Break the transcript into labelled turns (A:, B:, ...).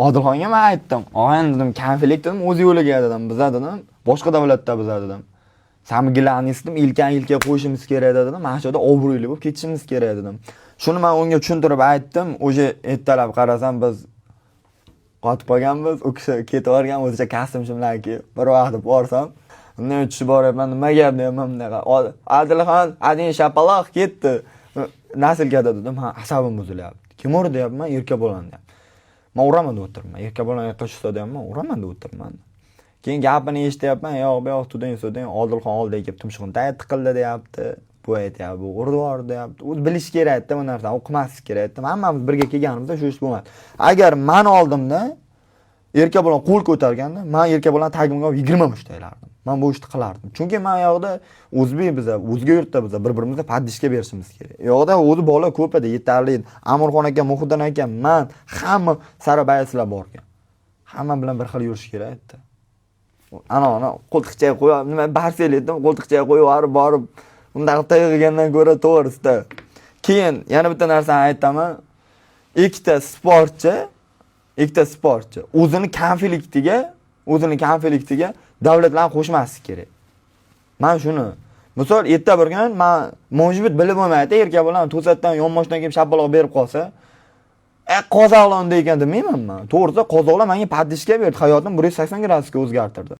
A: Odilxonga men aytdim. "Og'ayni dedim, konflikt dedim, o'z yo'liga dedim. Biza dedim, boshqa davlatda biza dedim. Samgilarni dedim, ilka qo'yishimiz kerak dedim. Mana shu yerda obro'li bo'lib ketishimiz kerak dedim." Shuni men unga tushuntirib aytdim. O'sha ertalab qarasam biz qotib qolganmiz. U kishi ketib borgan, o'zicha kostyum-shimlar kiyib. Bir vaqtda borsam, undan tushib boryapman. Nima gap deyapman bunaqa. "Adilxon, adin shapaloq ketdi." Nasilkada dedim, "Ha, asabim buzilyapti." "Kim urdi?" deyapman, "Erkabo'lan" deyapti. "Men uraman deb o'tiribman. Erkabo'lan yoqqa tushsa deyapman, uraman deb o'tiribman." Keyin gapini eshityapman, "Yo'q, bu yoq tuding, Odilxon oldiga kelib tumshug'ini tiqildi" deyapti. Bu aytyapti, "Bu urdi deyapti." O'zi bilish kerak-da bu narsani, o'qimaslik kerak-da. Hammamiz birga kelganimizda shu ish bo'lmadi. Agar men oldimda Erkabo'lan qo'l ko'targanda, men Erkabo'lan tagimga 20 mushtaylardim. Men bu ishni qilardim. Chunki men yoqda o'zbek biza, o'zga yurtda biza bir-birimizga paddishga berishimiz kerak. Yoqda o'zi bola ko'p edi, yetarli edi. Amirxon aka, Muhiddin aka, men hamma sarabayslar borgan. Hamma bilan bir xil yurish kerak-da. Ana qo'ltiqchaga qo'yib, nima barsel edim, qo'ltiqchaga qo'yib borib, unday qilgandan ko'ra to'g'risida. Keyin yana bitta narsani aytaman. Ikkita sportchi o'zini konfliktiga davlatlarni qo'shmaslik kerak. Men shuni misol erta birgan men mojbit bilib bo'lmaydi, Erkabo'lan to'satdan yonboshdan kelib shapaloq berib qolsa, qozoqlon degan demayman men. To'g'risi qozoqlar menga paddishga berdi, hayotim 180 gradusga o'zgartirdi.